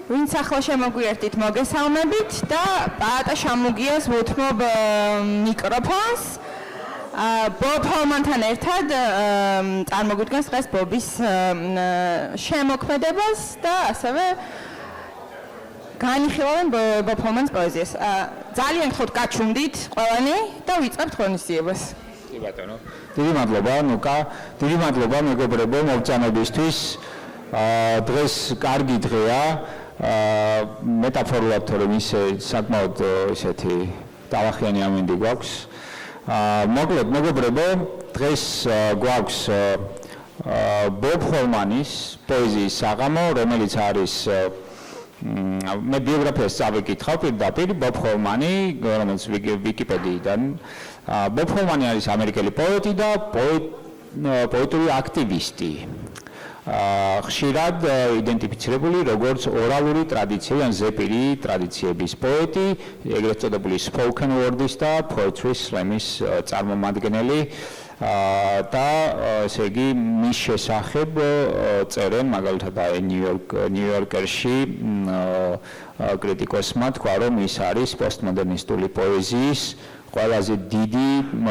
ვინც ახლა შემოგვიერთით მოგესალმებით და პაატა შემოგიას ვუთმობ მიკროფონს. ბობ ჰოლმანთან ერთად წარმოგვიდგენს დღეს ბობის შემოქმედებას და ასევე განიხილავენ ბობ ჰოლმანის პოეზიას. ძალიან გთხოვთ გაჩვენდით ყველანი და ვიწყებთ ღონისძიებას. კი ბატონო. დიდი მადლობა ნუკა, დიდი მადლობა მეგობრებო მოგწამებისთვის. დღეს კარგი დღეა. მეტაფორულად თორემ ისე საკმაოდ ისეთი ტალახიანი ამინდი გვაქვს. მოკლედ მეგობრებო, დღეს გვაქვს ბობ ჰოლმანის პოეზიის საღამო, რომელიც არის მე ბიოგრაფიას წავიკითხავ პირდაპირ ბობ ჰოლმანი, რომელიც ვიკიპედიიდან. ბობ ჰოლმანი არის ამერიკელი პოეტი და პოეტური აქტივისტი. ხშირად იდენტიფიცირებული როგორც ორალური ტრადიცია ან ზეპირი ტრადიციების პოეტი, ეგრეთ წოდებული spoken word-ის და poetry slam-ის წარმომადგენელი და ესე იგი მის შესახებ წერენ მაგალითად ნიუ-იორკერში კრიტიკოსმა თქვა რომ ის არის პოსტმოდერნისტული პოეზიის ყველაზე დიდი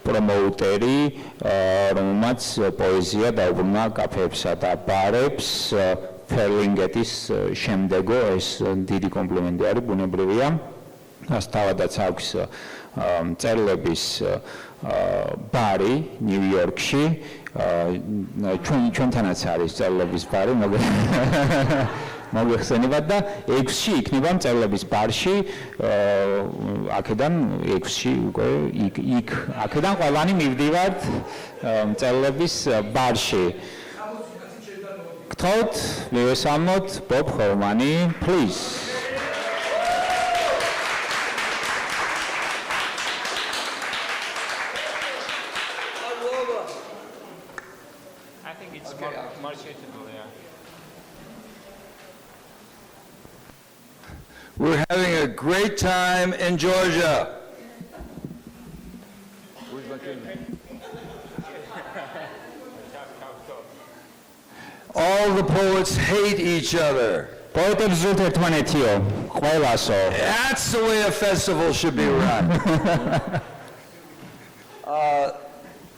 პრომოუტერი, რომელმაც პოეზია დაუბრუნა კაფეებსა და ბარებს, ფერლინგეთის შემდეგო, ეს დიდი კომპლიმენტი არის, ბუნებრივია. თავადაც აქვს მწერლების ბარი ნიუ-იორკში, ჩვენთანაც არის მწერლების ბარი, მოგეხსენებათ და 6-ში იქნება მწერლების ბარში, აქედან 6-ში უკვე იქ აქედან ყველანი მივდივართ მწერლების ბარში. გთხოვთ მივესალმოთ ბობ ჰოლმანი, please. I think it's more suitable, yeah. We're having a great time in Georgia. All the poets hate each other. That's the way a festival should be run.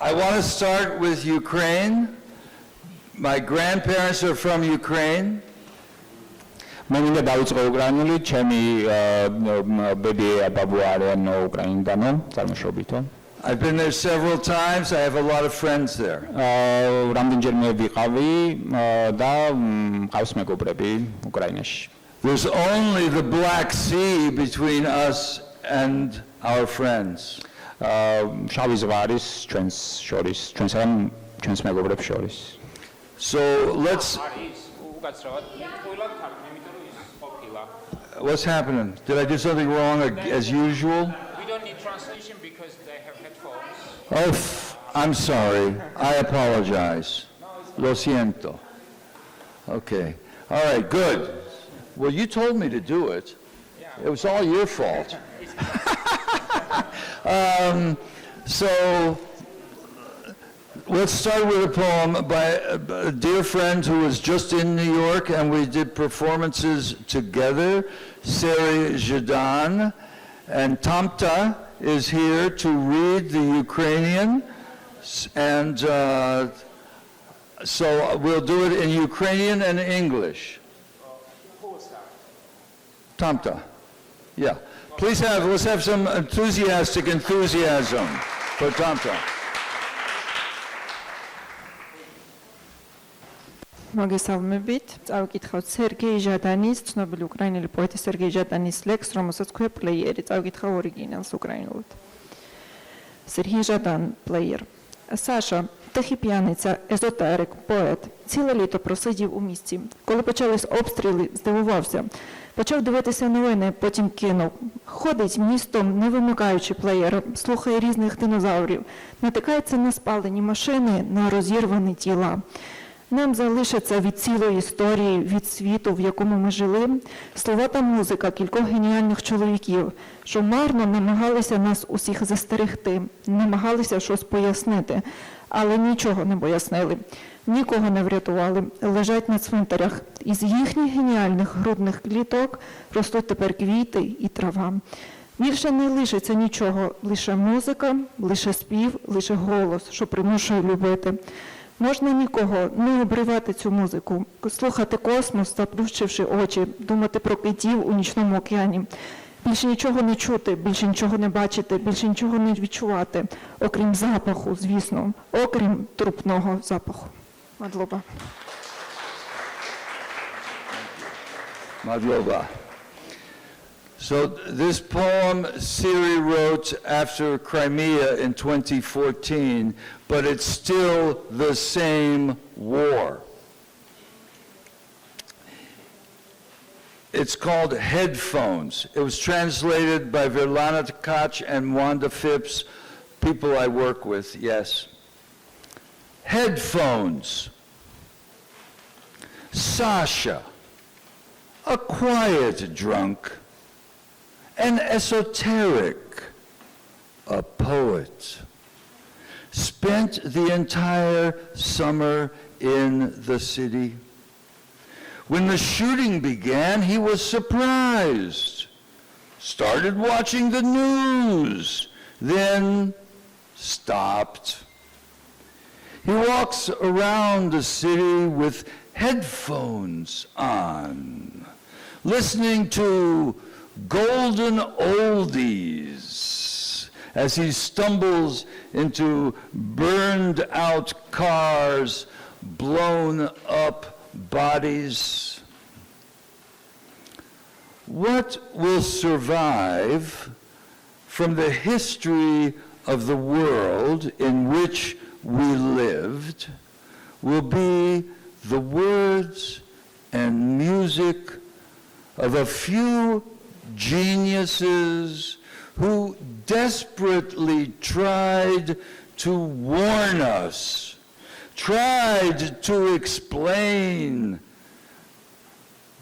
I want to start with Ukraine. My grandparents are from Ukraine. მე მინდა დავიწყო უკრაინული, ჩემი ბები ბაბუ არიან უკრაინიდანო, წარმოშობითო. I've been there several times. I have a lot of friends there. რამდენჯერმე ვიყავი და მყავს მეგობრები უკრაინაში. There's only the Black Sea between us and our friends. შავი ზღვა არის ჩვენს შორის, ჩვენსა და ჩვენს მეგობრებს შორის. So let's What's happening? Did I do something wrong as usual? We don't need translation because they have headphones. Oh, I'm sorry. I apologize. Lo siento. Okay. All right, good. Well, you told me to do it. It was all your fault. So let's start with a poem by a dear friend who was just in New York, and we did performances together, Seri Zhadan, and Tamta is here to read the Ukrainian, and so we'll do it in Ukrainian and English. Tamta, yeah. Please let's have some enthusiasm for Tamta. მოგესალმებით. წავიკითხავთ სერგეი ჟადანის, ცნობილი უკრაინელი პოეტი სერგეი ჟადანის ლექსს, რომელსაც ქვია პლეიერი. წავიკითხავ ორიგინალს უკრაინულად. Сергей Жадан, плеєр. Саша, тихий п'яниця, езотерик, поет. Ціле літо просидів у місті. Коли почались обстріли, здивувався. Почав дивитися новини, потім кинув. Ходить містом, не вимикаючи плеєр, слухає різних динозаврів. Натикається на спалені машини, на розірвані тіла. Нам залишиться від цілої історії, від світу, в якому ми жили, слова та музика кількох геніальних чоловіків, що марно намагалися нас усіх застерегти, намагалися щось пояснити. але нічого не пояснили, нікого не врятували, лежать на цвинтарях. Із їхніх геніальних грудних кліток ростуть тепер квіти і трава. Більше не лишиться нічого, лише музика, лише спів, лише голос, що примушує любити. Можна нікого не обривати цю музику, слухати космос, заплющивши очі, думати про китів у нічному океані. Більше нічого не чути, більше нічого не бачити, більше нічого не відчувати, окрім запаху, звісно, окрім трупного запаху. Мадлоба. Madloba. So this poem Siri wrote after Crimea in 2014, but it's still the same war. It's called Headphones. It was translated by Verlana Tkach and Wanda Phipps, people I work with, yes. Headphones. Sasha, a quiet drunk, an esoteric, a poet, spent the entire summer in the city. When the shooting began, he was surprised, started watching the news, then stopped. He walks around the city with headphones on, listening to golden oldies as he stumbles into burned out cars, blown up bodies. What will survive from the history of the world in which we lived will be the words and music of a few geniuses who desperately tried to warn us, tried to explain,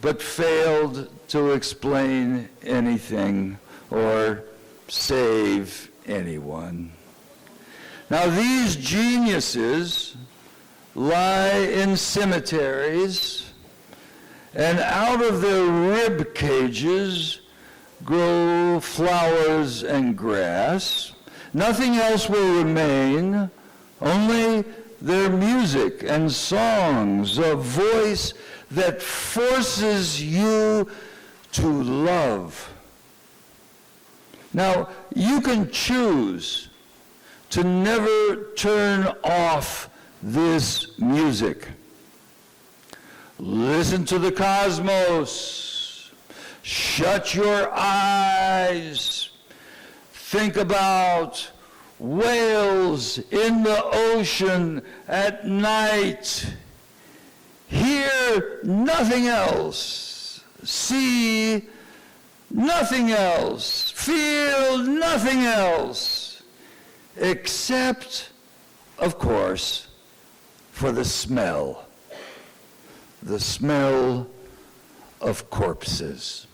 but failed to explain anything or save anyone. Now, these geniuses lie in cemeteries, and out of their rib cages grow flowers and grass. Nothing else will remain, only their music and songs, a voice that forces you to love. Now, you can choose to never turn off this music. Listen to the cosmos. Shut your eyes. Think about whales in the ocean at night. Hear nothing else. See nothing else. Feel nothing else. Except, of course, for the smell of corpses.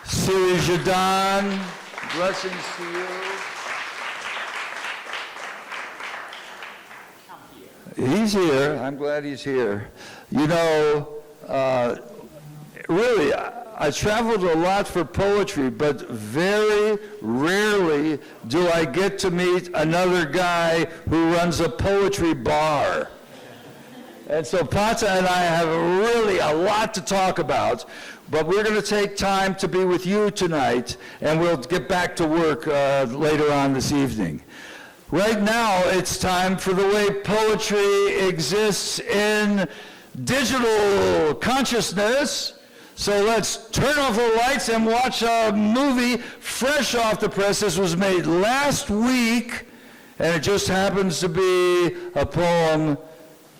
Siri Jadan, blessings to you. He's here. I'm glad he's here. You know, really, I traveled a lot for poetry, but very rarely do I get to meet another guy who runs a poetry bar. And so Pata and I have really a lot to talk about, but we're going to take time to be with you tonight, and we'll get back to work later on this evening. Right now, it's time for the way poetry exists in digital consciousness. So let's turn off the lights and watch a movie fresh off the press. This was made last week, and it just happens to be a poem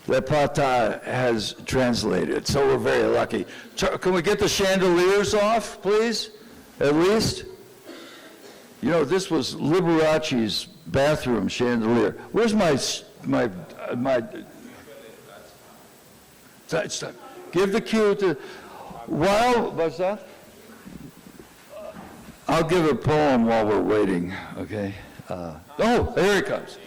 that Pata has translated. So we're very lucky. Can we get the chandeliers off, please? At least? You know, this was Liberace's bathroom chandelier. Where's my give the cue to, what's that? I'll give a poem while we're waiting, okay? Oh, here he comes.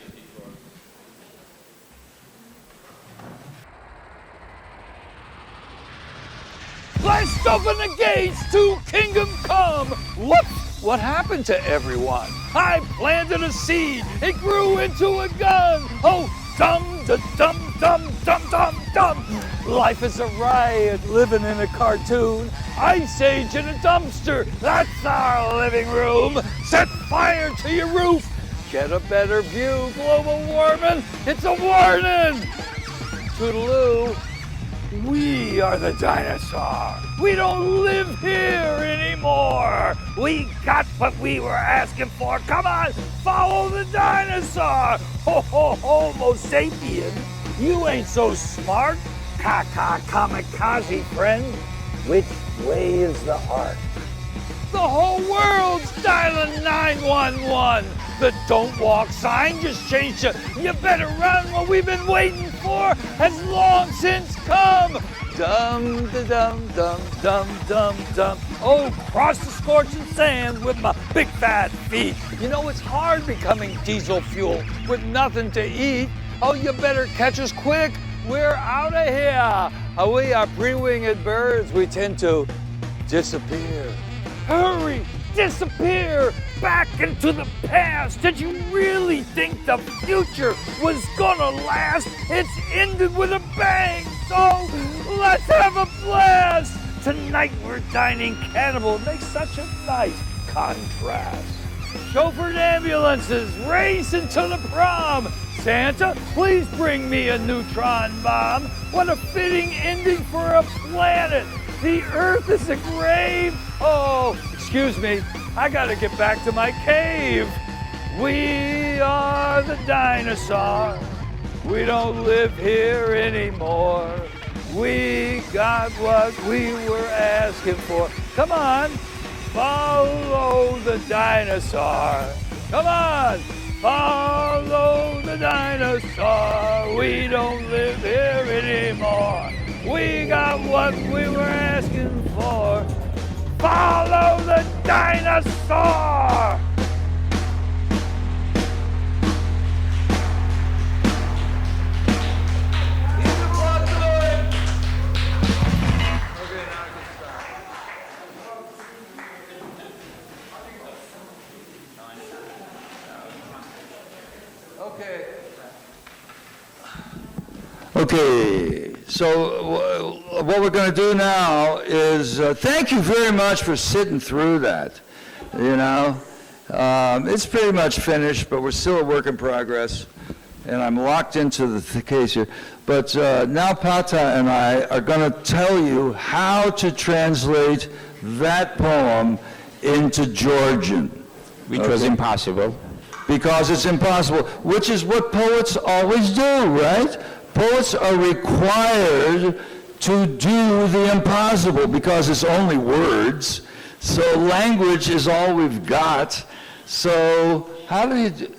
Blast open the gates to kingdom come. Whoops! What happened to everyone? I planted a seed. It grew into a gun. Oh, dum da dum dum dum dum dum. Life is a riot, living in a cartoon. Ice age in a dumpster. That's our living room. Set fire to your roof. Get a better view. Global warming. It's a warning. Toodaloo. We are the dinosaur. We don't live here anymore. We got what we were asking for. Come on, follow the dinosaur. Ho, ho, Homo sapien. You ain't so smart. Ka-ka, kamikaze friend. Which way is the heart? The whole world's dialing 911. The don't walk sign just changed to you better run. What we've been waiting for has long since come. Dum da dum dum dum dum dum. Oh, cross the scorching sand with my big fat feet. You know it's hard becoming diesel fuel with nothing to eat. Oh, you better catch us quick. We're out of here. We are pre-winged birds. We tend to disappear. Hurry! Disappear back into the past. Did you really think the future was gonna last? It's ended with a bang, so let's have a blast. Tonight we're dining cannibal. It makes such a nice contrast. Chauffeured ambulances racing to the prom. Santa, please bring me a neutron bomb. What a fitting ending for a planet. The Earth is a grave. Oh, excuse me, I gotta get back to my cave. We are the dinosaur. We don't live here anymore. We got what we were asking for. Come on, follow the dinosaur. Come on, follow the dinosaur. We don't live here anymore. We got what we were asking for. Follow the dinosaur! Okay, so what we're going to do now is thank you very much for sitting through that. You know, it's pretty much finished, but we're still a work in progress, and I'm locked into the case here. But now Pata and I are going to tell you how to translate that poem into Georgian. Which was impossible. Because it's impossible, which is what poets always do, right? Poets are required to do the impossible because it's only words. So language is all we've got. So how do you do?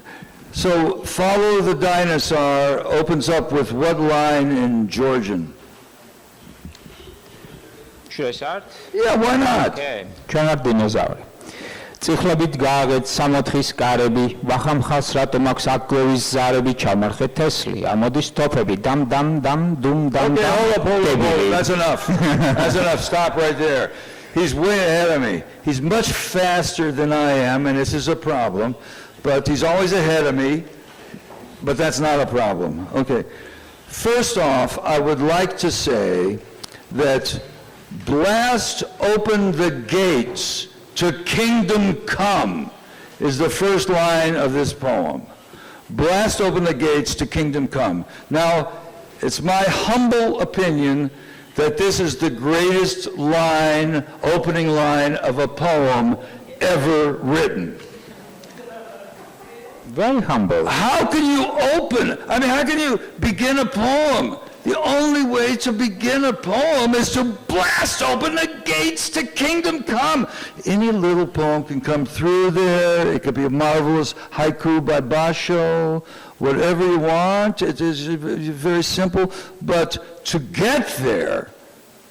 So Follow the Dinosaur opens up with what line in Georgian? Should I start? Yeah, why not? Okay. ჩვენად დინოზავრი. Წიხლებით გააგეთ სამოთხის კარები, ვახამხალს რატომ აქვს აკლევის ზარები, ჩამარხეთ თესლი, ამოდის თოფები, დამ დამ დამ დუმ დამ Okay, დამ. hold up. That's enough. That's enough. Stop right there. He's way ahead of me. He's much faster than I am, and this is a problem. But he's always ahead of me, but that's not a problem. Okay. First off, I would like to say that blast open the gates to kingdom come is the first line of this poem. Blast open the gates to kingdom come. Now, it's my humble opinion that this is the greatest line, opening line of a poem ever written. Very humble. How can you open? I mean, how can you begin a poem? The only way to begin a poem is to blast open the gates to kingdom come. Any little poem can come through there. It could be a marvelous haiku by Basho, whatever you want. It is very simple. But to get there,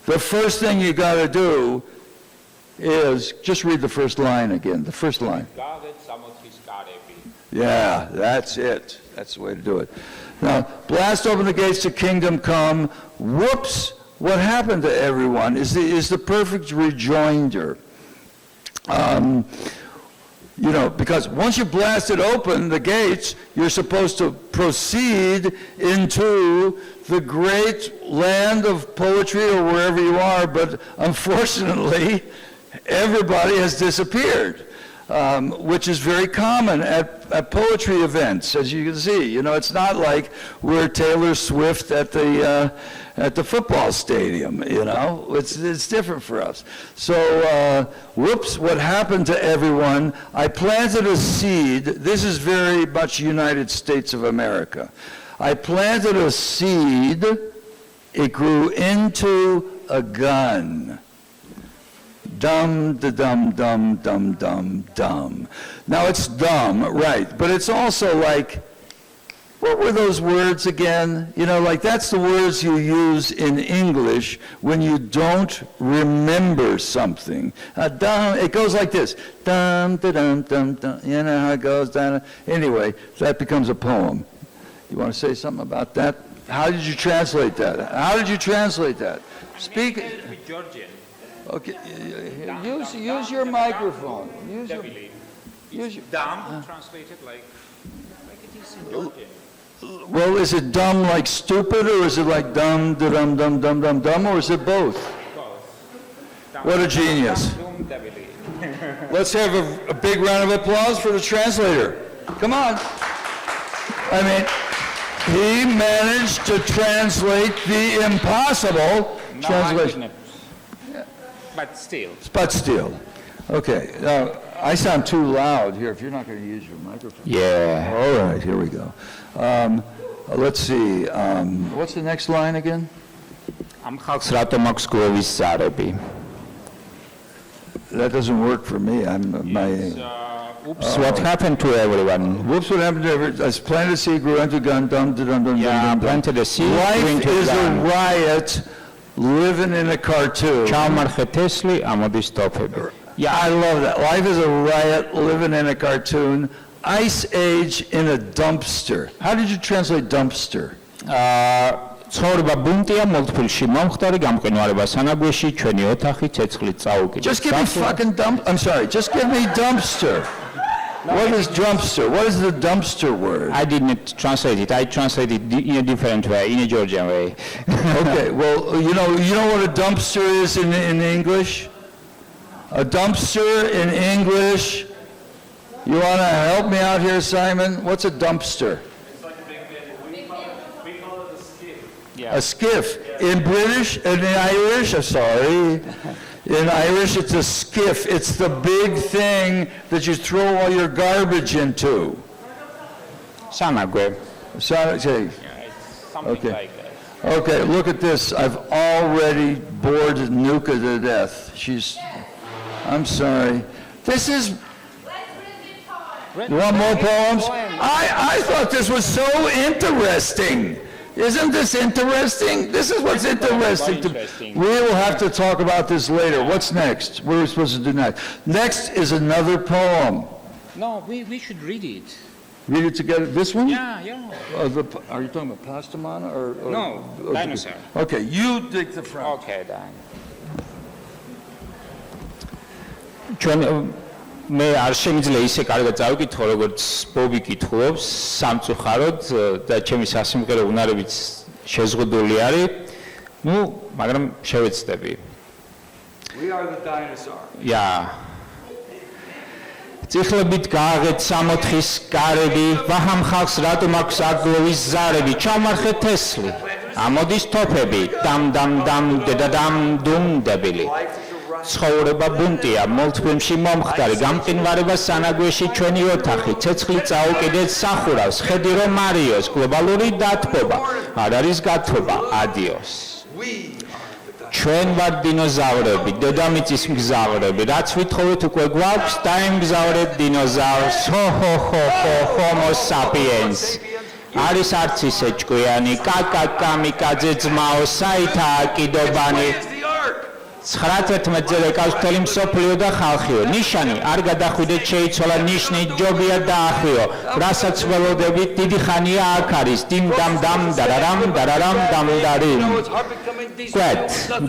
the first thing you got to do is, just read the first line again, the first line. Yeah, that's it. That's the way to do it. Now, blast open the gates to kingdom come. Whoops, what happened to everyone is the perfect rejoinder. Because once you blast it open, the gates, you're supposed to proceed into the great land of poetry or wherever you are, but unfortunately, everybody has disappeared. Which is very common at poetry events, as you can see. It's not like we're Taylor Swift at the football stadium. It's different for us. So, whoops! What happened to everyone? I planted a seed. This is very much United States of America. I planted a seed. It grew into a gun. Dum, da dum, dum, dum, dum, dum. Now it's dumb, right, but it's also like, what were those words again? That's the words you use in English when you don't remember something. Dum, it goes like this. Dum, da dum, dum, dum. You know how it goes down. Anyway, that becomes a poem. You want to say something about that? How did you translate that? Speak. With Georgian. Okay, use your microphone. Use your. Dumb translated like it is in Georgian. Well, is it dumb like stupid, or is it like dumb, dum, dum, dum, dum, dum, or is it both? Both. What a genius. Let's have a big round of applause for the translator. Come on. I mean, he managed to translate the impossible translation. But still. Okay. Now, I sound too loud here if you're not going to use your microphone. Yeah. All right, here we go. Let's see. What's the next line again? Am ხალხს რატომ აქვს გლოვის ზარები? That doesn't work for me. Oops, what happened to everyone? Whoops, what happened to everyone? I planted a seed, grew into a gun, dum, dum, dum, dum, Yeah, dum, dum. planted a seed, grew Life into a is a gun. riot living in a cartoon. ჩავმარხე თესლი, ამოდის ტოფები. Yeah, I love that. Life is a riot living in a cartoon. Ice age in a dumpster. How did you translate dumpster? ცხოვრება ბუნტია მოლტფილში მომხდარი გამყინვარება სანაგვეში ჩვენი ოთახი ცეცხლით წაუკიდა. Just give me fucking I'm sorry. Just give me dumpster. What is dumpster? What is the dumpster word? I didn't translate it. I translated it in a different way, in a Georgian way. Okay, well, you know what a dumpster is in English? A dumpster in English. You want to help me out here, Simon? What's a dumpster? It's like a big bin. We call it a skiff. Yeah. A skiff. In British and in Irish, sorry. In Irish, it's a skiff. It's the big thing that you throw all your garbage into. Sanagwe. Okay. Yeah, it's something Okay. like that. Okay, look at this. I've already bored Nuka to death. I'm sorry. This is, you want more poems? I thought this was so interesting. Isn't this interesting? This is what's interesting. We will have to talk about this later. What's next? What are we supposed to do next? Next is another poem. No, we should read it. Read it together. This one? Yeah. Are you talking about Pastamana or No, dinosaur. Okay, you dig the front. Okay, then. ჩვენ მე არ შემიძლია ისე კარგად წავიკითხო, როგორც ბობი კითხულობს, სამწუხაროდ და ჩემი სასიმღერო უნარებიც შეზღუდული არის. მაგრამ შევეცდები. We are the dinosaur. Yeah. წიხლებით გააღეთ სამოთხის კარები, ვაჰამ ხალხს რატომ აქვს აგლოვის ზარები, ჩავმარხე თესლი, ამოდის თოფები, დამ დედადამ დუმდებილი. ცხოვრება ბუნტია, მოლტფილმში მომხდარი, გამყინვარება სანაგვეში ჩვენი ოთახი, ცეცხლი წაუკიდეთ სახურავს, ხედი რომ მარიოს, გლობალური დათბობა, არ არის გათბობა, ადიოს. ჩვენ ვართ დინოზავრები, დედამიწის მგზავრები, რაც ვითხოვეთ უკვე გვაქვს, დაემგზავრეთ დინოზავრს, homo sapiens. არის არც ისე ჭკვიანი, კაკა კამიკაძე ძმაო, საითაა კიდობანი. 19-ზე ეკავს მთელი მსოფლიო და ხალხიო. ნიშანი არ გადახვიდეთ, შეიცვალა ნიშნი, ჯობია დაახვიო. რასაც ველოდებით, დიდი ხანია აქ არის. დიმ დამ დამ დარარამ დარარამ დამ დარიმ. კვეთ,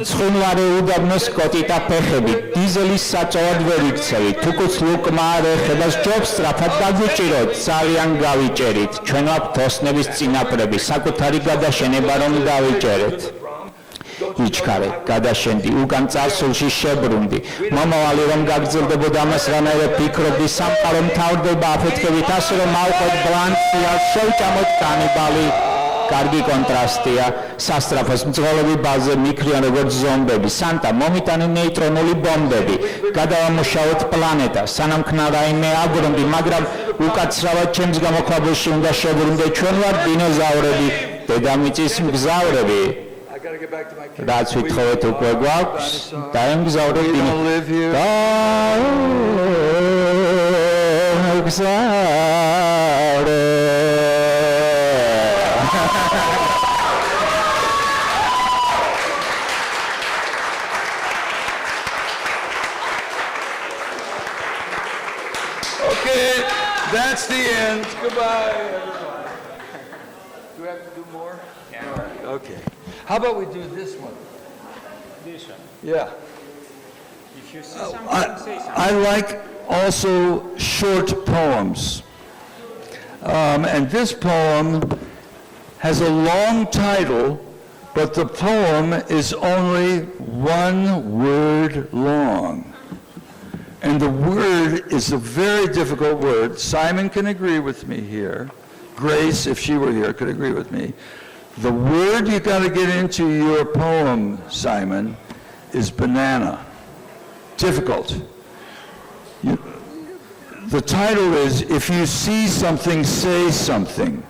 ცხუნვარე უდაბნოს კოტიტა ფეხები, დიზელის საწოვად ვერ იქცევით. თუკუც ლუკმა არ ეხება სჯობს, სწრაფად დაგვიჭიროთ, ძალიან გავიჭერით. ჩვენ ვაქვთ ოსნების წინაპრები, საკუთარი გადაშენება რომ დავიჭერეთ. იჩქარე, გადაშენდი, უკან წარსულში შებრუნდი. მომავალი რომ გაგრძელდებოდა ამას რანაირად ფიქრობდი, სამყარო მთავრდება აფეთქებით, ასე რომ ავყოთ ბლანკია, შევჭამოთ კანიბალი. კარგი კონტრასტია, სასწრაფოს მძღოლები ბაზზე მიქრიან როგორც ზომბები. სანტა, მომიტანე ნეიტრონული ბომბები. გადავამუშავოთ პლანეტა, სანამ ქნა რაიმე აბრუნდი, მაგრამ უკაცრავად ჩემს გამოქვაბულში უნდა შებრუნდე. ჩვენ ვართ დინოზავრები, დედამიწის მგზავრები. რაც ვითხოვეთ უკვე გვაქვს, დაემგზავრეთ Okay, that's the end. Goodbye, everybody. Do we have to do more? Yeah. Okay. How about we do this one? This one. Yeah. If you see something, say something. I like also short poems. And this poem has a long title, but the poem is only one word long. And the word is a very difficult word. Simon can agree with me here. Grace, if she were here, could agree with me. The word you got to get into your poem, Simon, is banana. Difficult. The title is, If You See Something, Say Something.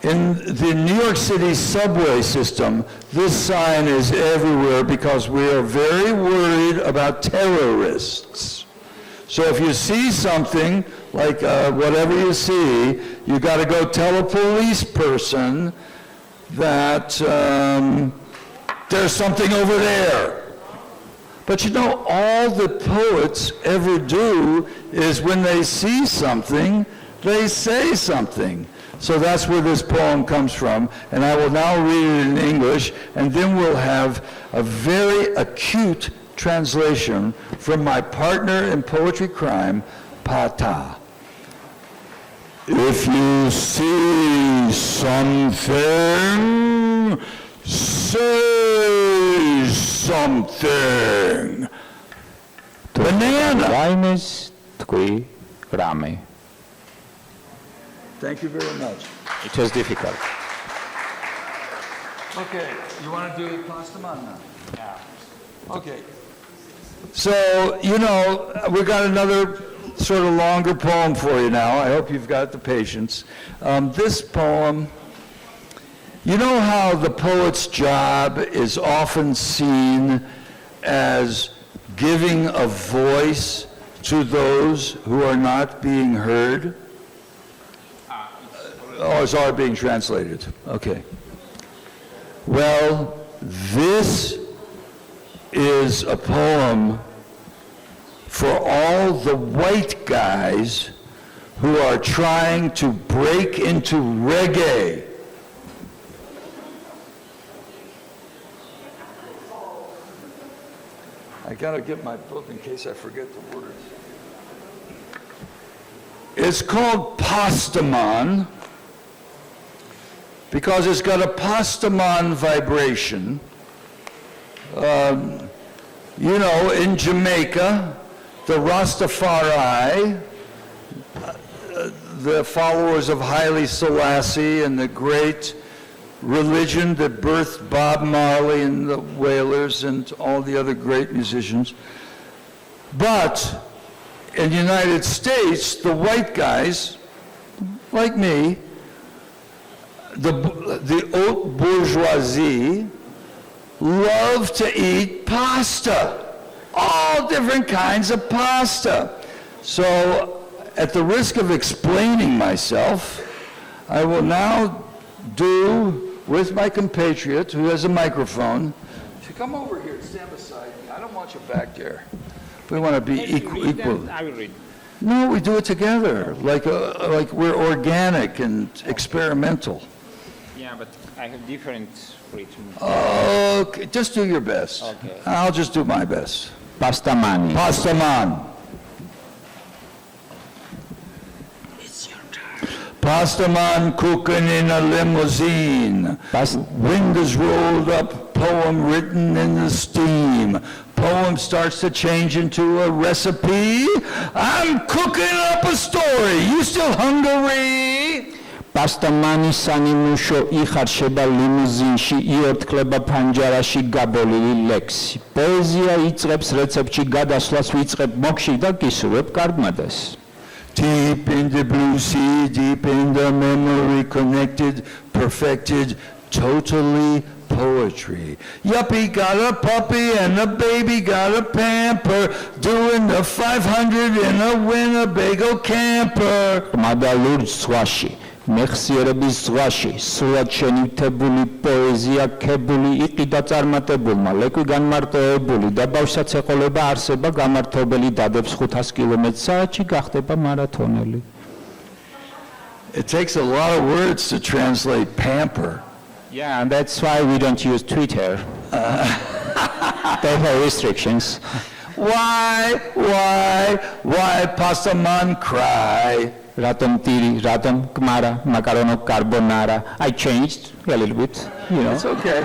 In the New York City subway system, this sign is everywhere because we are very worried about terrorists. So if you see something, like whatever you see, you got to go tell a police person that there's something over there. But you know, all the poets ever do is when they see something, they say something. So that's where this poem comes from, and I will now read it in English, and then we'll have a very acute translation from my partner in Poetry Crime, Pata. If you see something, say something. Banana. რაიმეს თქვი რამე. Thank you very much. It was difficult. Okay, you want to do Pastaman now? Yeah. Okay. So, you know, we got another sort of longer poem for you now. I hope you've got the patience. This poem, you know how the poet's job is often seen as giving a voice to those who are not being heard? Oh, it's already being translated. Okay. Well, this is a poem for all the white guys who are trying to break into reggae. I gotta get my book in case I forget the words. It's called Pastaman because it's got a Pastaman vibration. You know, in Jamaica, the Rastafari, the followers of Haile Selassie and the great religion that birthed Bob Marley and the Wailers and all the other great musicians. But in the United States, the white guys, like me, the haute bourgeoisie, love to eat pasta, all different kinds of pasta. So, at the risk of explaining myself, I will now do with my compatriot, who has a microphone, Come over here, stand beside me. I don't want you back there. We want to be equal. I will read. No, we do it together, like we're organic and experimental. Yeah, but I have different rhythm. Okay, just do your best. Okay. I'll just do my best. Pastamani. Pastaman. Pastaman cooking in a limousine. Wind is rolled up, poem written in the steam. Poem starts to change into a recipe. I'm cooking up a story. You still hungry? Pastamani sanimuşo იხარშება ლიმუზინში იორთქლება ფანჯარაში გაბოლილი ლექსი. პოეზია იწყებს რეცეპტში გადასვლას ვიწყებ მოგში და გისურვებ კარგმადას. Deep in the blue sea, deep in the memory, connected, perfected, totally poetry. Yuppie got a puppy and a baby got a pamper, doing the 500 in a Winnebago camper. ყმადა ლურჯ ზღვაში, მეხსიერების ზღვაში, სრულად შენივთებული პოეზია ქებული იყიდა წარმატებულმა, ლეკვი განმარტოებული და ბავშვსაც ეყოლება არსება გამართობელი დადებს 500 კმ/სთ-ში გახდება მარათონელი. It takes a lot of words to translate pamper. Yeah, and that's why we don't use Twitter. They have restrictions. Why Pastaman cry? Ratom tiri, ratom kmara, makarono carbonara. I changed a little bit, you know. It's okay.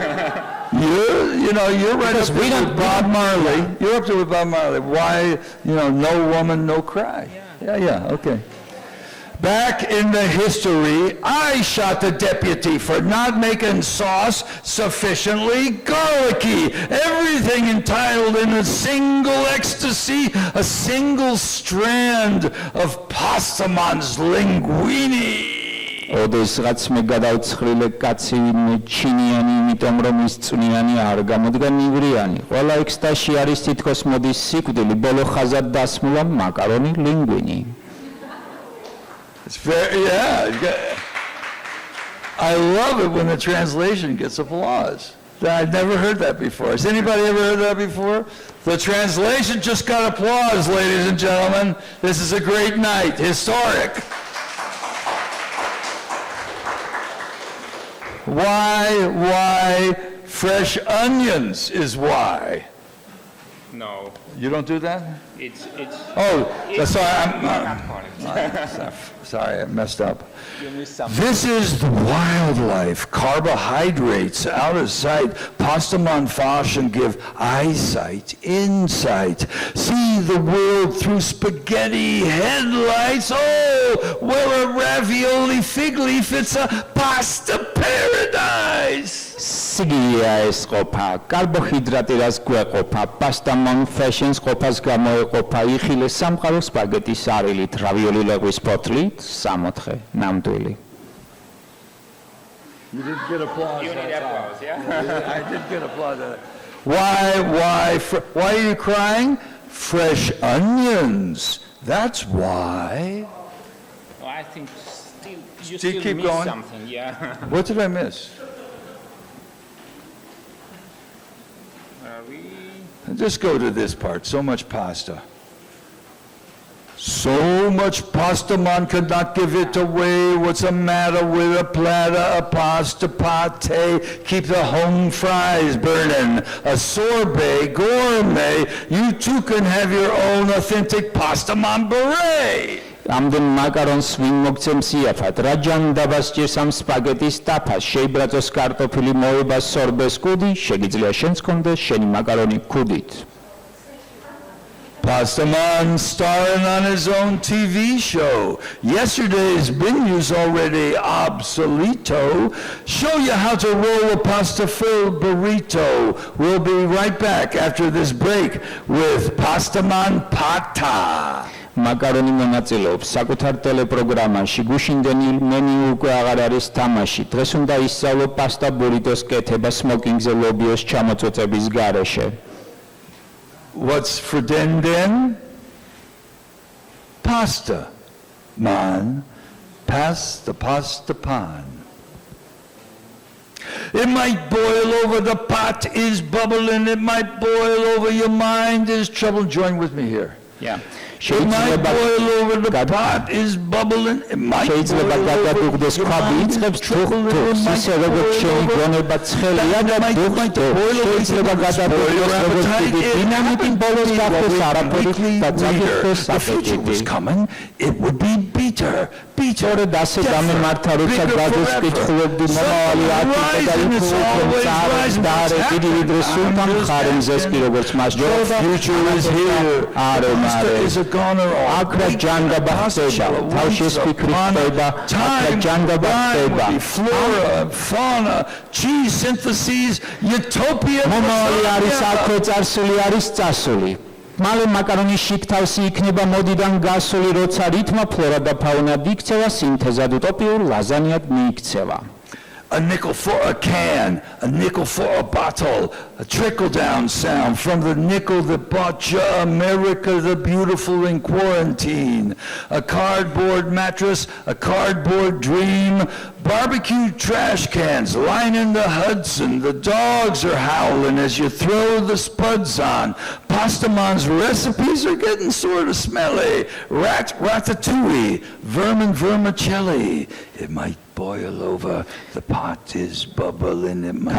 You're right up there with Bob Marley. You're up there with Bob Marley. Why, no woman, no cry. Yeah, okay. Back in the history, I shot the deputy for not making sauce sufficiently garlicky. Everything entitled in a single ecstasy, a single strand of Pastaman's linguine. ოდესღაც მე გადავცხრილე კაცი ჩინიანი, იმიტომ რომ ის წვნიანი არ გამოდგა ნივრიანი. ყველა ექსტასში არის თითქოს მოდის სიკვდილი, ბოლო ხაზად დასმულა მაკარონი ლინგვინი. It's very, I love it when the translation gets applause. I've never heard that before. Has anybody ever heard that before? The translation just got applause, ladies and gentlemen. This is a great night, historic. Why fresh onions is why. No, You don't do that? it's. Sorry, I messed up. You miss something. This is the wildlife, carbohydrates out of sight. Pastaman fashion give eyesight, insight. See the world through spaghetti headlights. Oh, well, a ravioli fig leaf, it's a pasta paradise. სიგია ეს ყოფა, კარბოჰიდრატი რას გვეყოფა, პასტამონ ფეშენს ყოფას გამოეყოფა, იხილე სამყარო სპაგეტის არილით, რავიოლი ლეღვის ფოთლით, 64 ნამდვილი. You did get applause. You need applause, yeah? I did get applause. Why are you crying? Fresh onions. That's why. Oh, I think you Still still keep miss going? something, yeah. What did I miss? Just go to this part. So much pasta. So much pasta, man could not give it away. What's the matter with a platter of pasta pate? Keep the home fries burning. A sorbet gourmet. You too can have your own authentic pasta man beret. ამდენ მაკარონს ვინ მოგცემს იაფად, რა ჯანდაბას ჭირს ამ სპაგეტის ტაფას, შეიბრაწოს კარტოფილი, მოება სორბეს კუდი, შეგიძლია შენც კონდეს შენი მაკარონი ქუდით. Pastaman starring on his own TV show. Yesterday's menu's already obsoleto. Show you how to roll a pasta-filled burrito. We'll be right back after this break with Pastaman Pata. მაკარონი მონაწილეობს საკუთარ ტელეპროგრამაში, გუშინდელი მენიუ უკვე აღარ არის თამაში. დღეს უნდა ისწავლო პასტა ბურიტოს კეთება სმოკინგზე ლობიოს ჩამოწოწების გარეშე. What's for den? Pasta. Man. Pass the pasta pan. It might boil over, the pot is bubbling. It might boil over, your mind is troubled. Join with me here. Yeah. It might boil over, the pot is bubbling. It might შეიძლება გადადუღდეს ქვაბი იწყებს თუხ-თუხს, ისე როგორც შენი გონება ცხელია და თუხ-თუხს. შეიძლება გადადუღდეს როგორც დიდი დინამიტი ბოლოს გახდეს არაფერი და წაგიხდეს აპეტიტი. It would be bitter. სწორედ ასე გამემართა, როცა გადის კითხულობდი მომავალი ათი და იქუხენ წარს და არე დიდი ვიდრე სულთან ხარემზეს კი როგორც მას ჯობს. Future is here. არე აქ რა ჯანგაბა ხდება, თავშეს ფიქრი ხდება, აქ რა ჯანგაბა ხდება. Flora, fauna, cheese syntheses, utopia. მომავალი არის აქვე წარსული არის წასული. მალე მაკარონის შიგთავსი იქნება მოდიდან გასული, როცა რითმა ფლორა და ფაუნა იქცევა, სინთეზად utopიურ ლაზანიად მიიქცევა. A nickel for a can, a nickel for a bottle, a trickle-down sound from the nickel that bought you America the Beautiful in quarantine, a cardboard mattress, a cardboard dream, barbecue trash cans lining the Hudson, the dogs are howling as you throw the spuds on, Pastamon's recipes are getting sort of smelly, ratatouille, vermicelli, it might boil over, the pot is bubbling, it might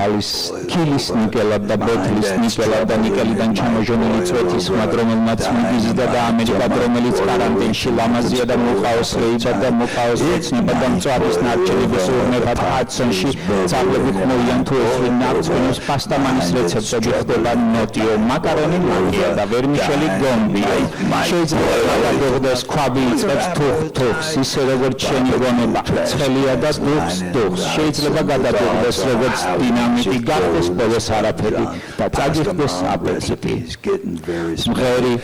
kilis ნიკელად და ბოთლის ნიკელად და ნიკელიდან ჩამოჟონილი წვეთის ხმად, რომელმაც მიზიდა და ამერიკად, რომელიც კარანტინში ლამაზია და მოყავს რეიბად და მოყავს ეცნება და მწვადის ნარჩენების უღმებად ჰადსონში ძაღლები ხმოვიან თუ ესვი ნარჩენებს პასტამანის რეცეპტები ხდება ნოტიო მაკარონი მაგია და ვერმიშელი გომბია. შეიძლება გადაგდეს ქვაბი იწყებს თუხ-თუხს, ისე როგორც შენი გონება ცხელია და დუხს შეიძლება გადადუღდეს როგორც დინამიტი გახდეს ბოლოს არაფერი და წაგიხდეს აპეტიტი. მღერი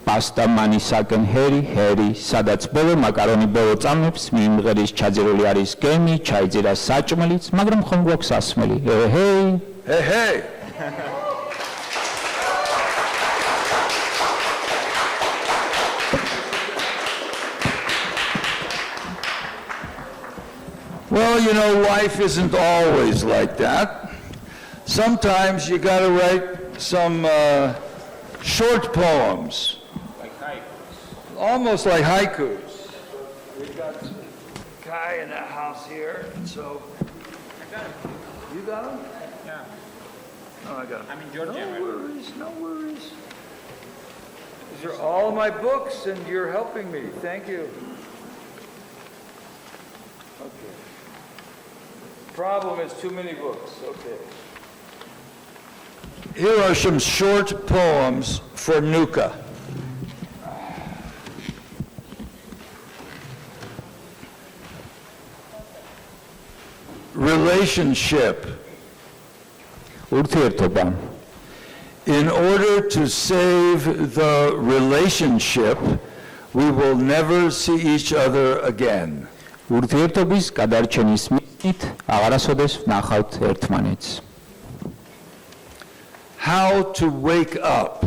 პასტამანისაგან ჰერი, სადაც ბოლო მაკარონი ბოლო წამებს, მიმღერის ჩაძირული არის გემი, ჩაიძირა საჭმელიც, მაგრამ ხომ გვაქვს ასმელი. Hey. Well, you know, life isn't always like that. Sometimes you got to write some short poems. Like haikus. Almost like haikus. We've got a guy in the house here, so... I got it. You got him? Yeah. No, I got him. I'm in Georgia. No worries. These are all my books, and you're helping me. Thank you. Okay. Problem is too many books. Okay. Here are some short poems for Nuka. Relationship. ურთიერთობა. In order to save the relationship, we will never see each other again. ურთიერთობის გადარჩენის მიზნით აღარასოდეს ვნახავთ ერთმანეთს. How to wake up.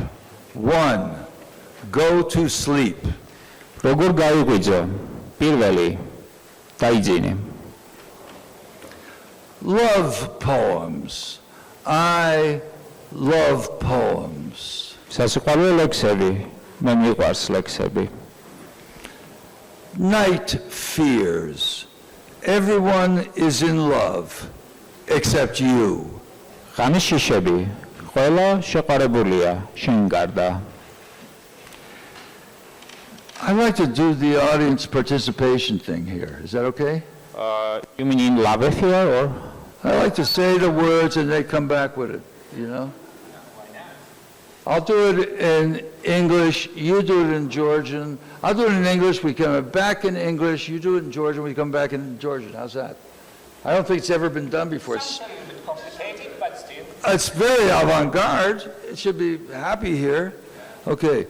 1. Go to sleep. როგორ გაიღვიძო? პირველი, დაიძინე. Love poems. I love poems. სასიყვარლო ლექსები, მე მიყვარს ლექსები. Night fears. Everyone is in love except you. ღამის შიშები, ყველა შეყარებულია, შენ გარდა. I'd like to do the audience participation thing here. Is that okay? You mean in love affair or? I like to say the words and they come back with it, you know? I'll do it in English, you do it in Georgian. I'll do it in English, we come back in English, you do it in Georgian, we come back in Georgian. How's that? I don't think it's ever been done before. Sounds a little bit complicated, but still. It's very avant-garde. It should be happy here. Okay,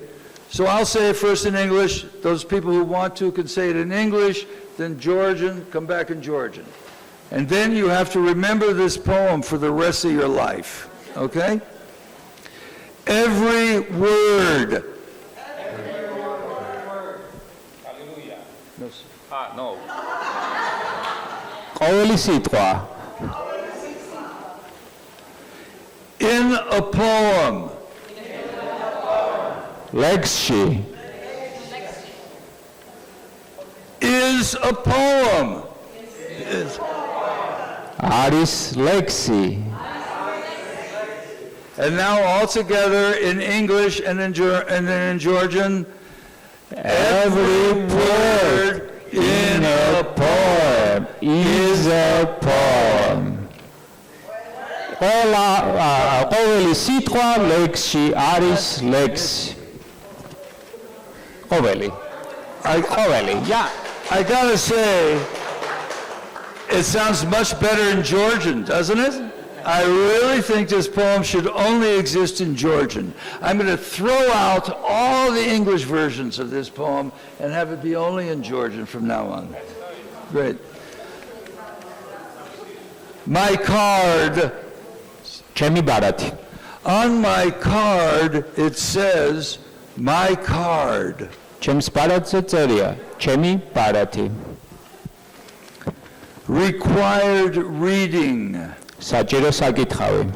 so I'll say it first in English. Those people who want to can say it in English, then Georgian, come back in Georgian. And then you have to remember this poem for the rest of your life, okay? Every word. Hallelujah. No, sir. No. ყოველი სიტყვა. In a poem. ლექსში Is a poem. Is. არის ლექსი. And now all together in English and then in Georgian, Every word in a poem is a poem. ყოველი სიტყვა ლექსში არის ლექსი. ყოველი. Yeah. I gotta say, it sounds much better in Georgian, doesn't it? I really think this poem should only exist in Georgian. I'm going to throw out all the English versions of this poem and have it be only in Georgian from now on. Great. My card. ჩემი ბარათი. On my card it says, my card. ჩემს ბარათზე წერია, ჩემი ბარათი. Required reading. საჭირო საკითხავი.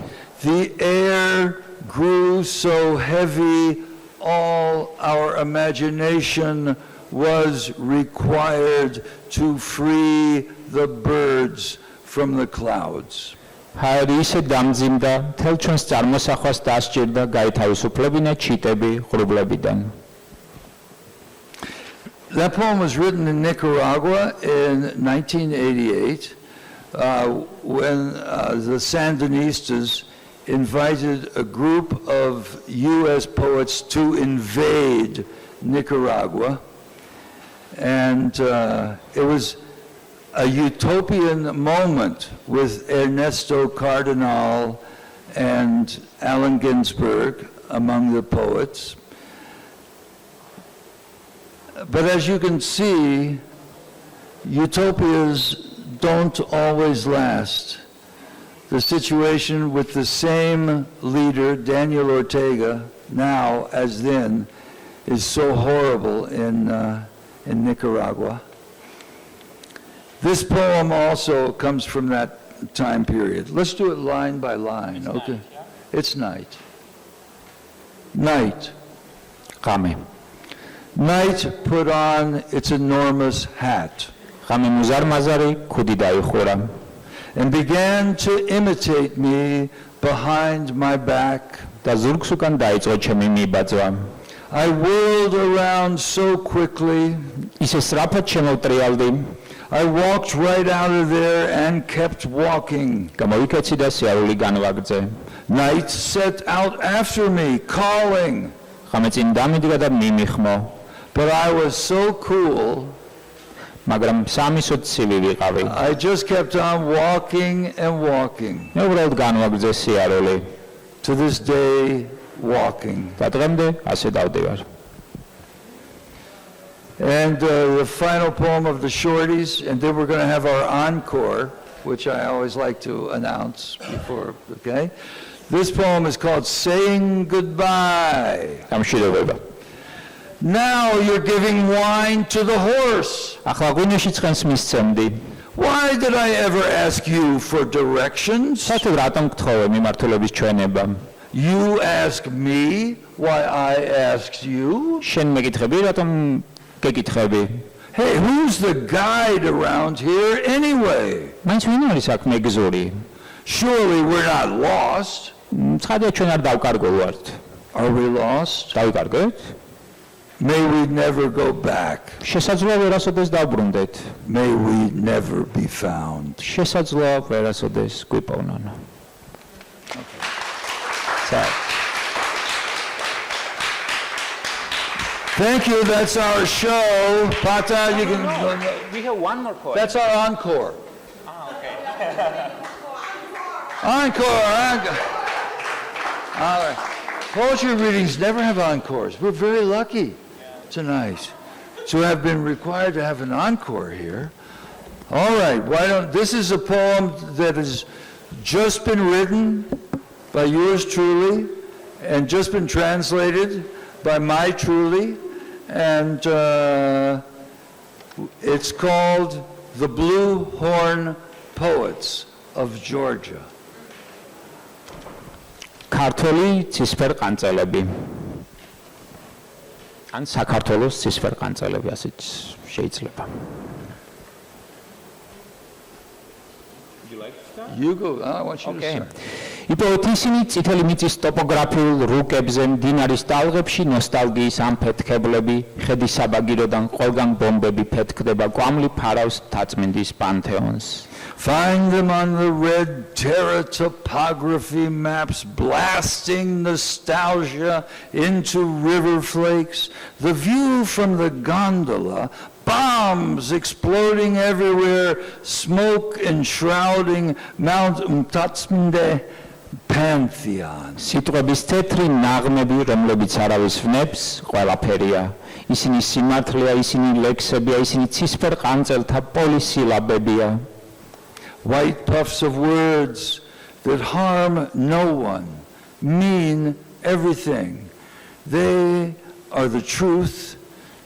The air grew so heavy, all our imagination was required to free the birds from the clouds. ჰაერი ისე დამძიმდა, მთელ ჩვენს წარმოსახვას დასჭირდა გაითავისუფლებინა ჩიტები ღრუბლებიდან. That poem was written in Nicaragua in 1988 when the Sandinistas invited a group of U.S. poets to invade Nicaragua. And it was a utopian moment with Ernesto Cardenal and Allen Ginsberg among the poets. But as you can see, utopias don't always last. The situation with the same leader, Daniel Ortega, now as then, is so horrible in Nicaragua. This poem also comes from that time period. Let's do it line by line, okay? It's night. Night. ღამე. Night put on its enormous hat ღამე მუზარმაზარი ქუდი დაიხურა. and began to imitate me behind my back. და ზურგს უკან დაიწყო ჩემი მიბაძვა. I whirled around so quickly. ისე სწრაფად შემოვტრიალდი. I walked right out of there and kept walking. გამოვიქეცი და სიარული განვაგრძე. Night set out after me, calling. ღამე წინ დამიდგა და მიმიხმო. But I was so cool. მაგრამ სამისოდ ცივი ვიყავი. I just kept on walking and walking. მე უბრალოდ განვაგრძე სიარული. To this day, walking. და დღემდე ასე დავდივარ. And the final poem of the shorties, and then we're going to have our encore, which I always like to announce before, okay? This poem is called Saying Goodbye. გამშვიდობება. Now you're giving wine to the horse. ახლა ღვინოში ცხენს მისცემდი. Why did I ever ask you for directions? საერთოდ რატომ გთხოვე მიმართულების ჩვენება? You ask me why I asked you. შენ მეკითხები რატომ გეკითხები? Hey, who's the guide around here anyway? მაინც ვინ არის აქ მეგზური? Surely we're not lost. ცხადია ჩვენ არ დავკარგოვართ. Are we lost? დავიკარგეთ? May we never go back. შესაძლოა ვერასოდეს დავბრუნდეთ. May we never be found. შესაძლოა ვერასოდეს გვიპოვნონ. Thank you. That's our show. Pata, you can. We have one more poem. That's our encore. Encore. All right. Poetry readings never have encores. We're very lucky tonight to have been required to have an encore here. All right. This is a poem that has just been written by yours truly and just been translated by my truly, and it's called The Blue Horn Poets of Georgia. ქართული ცისფერყანწელები. ან საქართველოს ცისფერყანწელები, ასეც შეიძლება. You go. I want you to Okay. start. იპოვეთ ისინი წითელი მიწის ტოპოგრაფიულ რუკებზე მდინარის ტალღებში ნოსტალგიის ამფეთქებლები, ხედის საბაგიროდან ყველგან ბომბები ფეთქდება კვამლი ფარავს თაწმინდის პანთეონს. Find them on the red terra topography maps, blasting nostalgia into river flakes. The view from the gondola, bombs exploding everywhere, smoke enshrouding Mount Mtatsminde Pantheon. სიტყვების თეთრი ნაღმები, რომლებიც არავის ვნებს, ყველაფერია. ისინი სიმართლეა, ისინი ლექსებია, ისინი ცისფერ ყანწელთა პოლისილაბებია. White puffs of words that harm no one mean everything. They are the truth.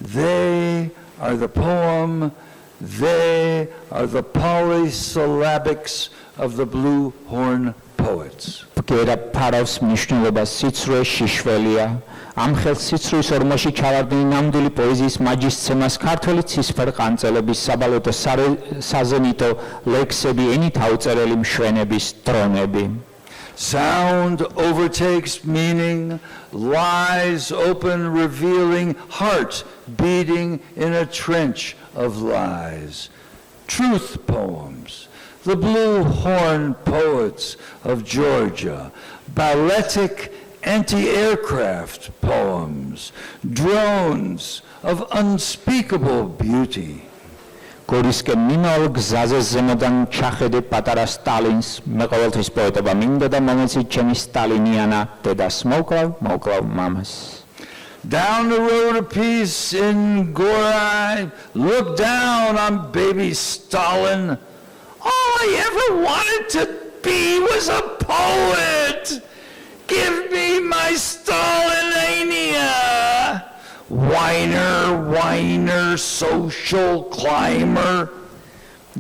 They are the poem. They are the polysyllabics of the blue horn poets. ბგერა ფარავს მნიშვნელობას სიცრუე შიშველია. ამ ხელს სიცრუის ორმოში ჩავარდნი ნამდვილი პოეზიის მაჯისცემას ქართველი ცისფერ ყანწელების საბალეტო საზენიტო ლექსები ენით აუწერელი მშვენების დრონები. Sound overtakes meaning, lies open, revealing heart beating in a trench of lies. Truth poems, the blue horn poets of Georgia, balletic anti-aircraft poems, drones of unspeakable beauty. გორისკენ მინაურ გზაზე ზემოდან ჩახედე პატარა სტალინს, მე ყოველთვის პოეტობა მინდა და მომეცი ჩემი სტალინიანა დედას მოვკლავ მამას. Down the road of peace in Gorai, look down on baby Stalin. All I ever wanted to be was a poet. Give me my Stalinania. Whiner, social climber.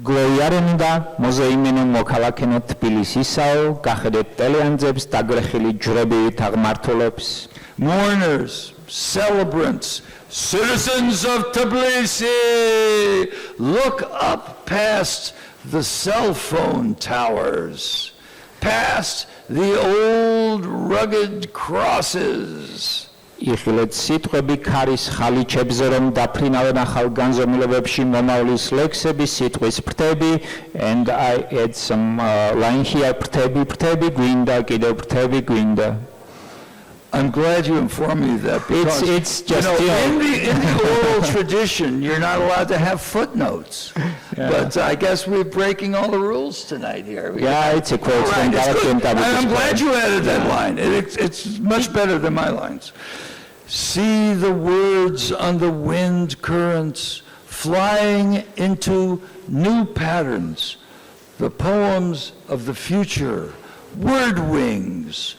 გლოიარენდა მოზეიმენო მოქალაქენო თბილისისაო, გახედეთ ტელეანძებს დაგრეხილი ჯვრებივით აღმართულებს. Mourners, celebrants, citizens of Tbilisi, look up past the cell phone towers, past the old rugged crosses. იხილეთ სიტყვები ქარის ხალიჩებზე, რომ დაფრინავენ ახალ განზომილებებში მომავლის ლექსები, სიტყვის ფრთები, and I add some line here, ფრთები გვინდა, კიდევ ფრთები გვინდა. I'm glad you informed me that because It's just, in the oral tradition, you're not allowed to have footnotes. Yeah. But I guess we're breaking all the rules tonight here. Yeah, it's a quote All from right, it's good. Galaxian I'm glad you added that line. It's much better than my lines. See the words on the wind currents flying into new patterns, the poems of the future, word wings.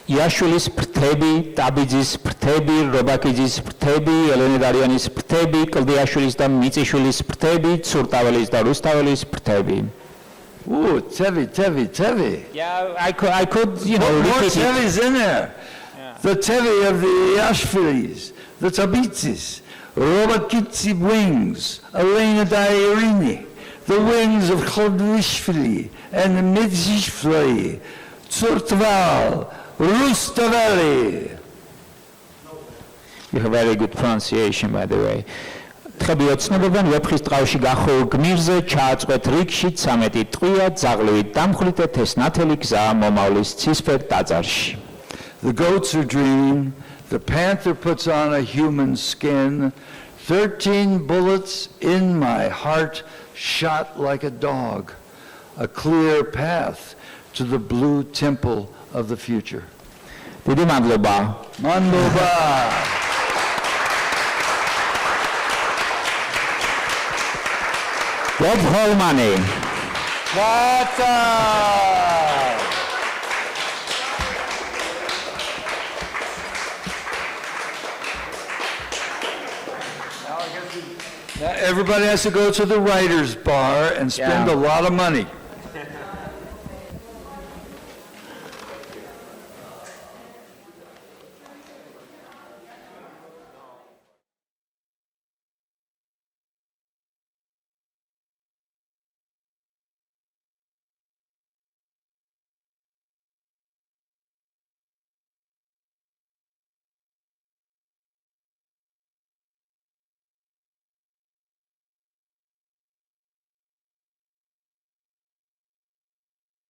იაშვილის ფრთები, ტაბიძის ფრთები, რობაქიძის ფრთები, ელენე დარიანის ფრთები, კლდიაშვილის და მიწიშვილის ფრთები, ცურტაველის და რუსტაველის ფრთები. Ooh, Tevi. Yeah, I could, More repeat it. Tevis in there. Yeah. The Tevi of the Ashfilis, the Tabitzis, Robakitsi wings, Elena Dairini, the wings of Khodvishvili and Midzishvili, Tsurtval, Rustaveli. You have very good pronunciation, by the way. თხები ოცნებობენ ვეფხის ტყავში გახოურ გმირზე, ჩააწყვეთ რიგში 13 ტყვია, ძაღლივით დამხვრით ეს ნათელი გზაა მომავლის ცისფერ ტაძარში. The goats are dreaming, the panther puts on a human skin, 13 bullets in my heart shot like a dog, a clear path to the blue temple of the future. დიდი მადლობა. Mandoba! Bob Holman. Now everybody has to go to the writer's bar and spend Yeah. a lot of money.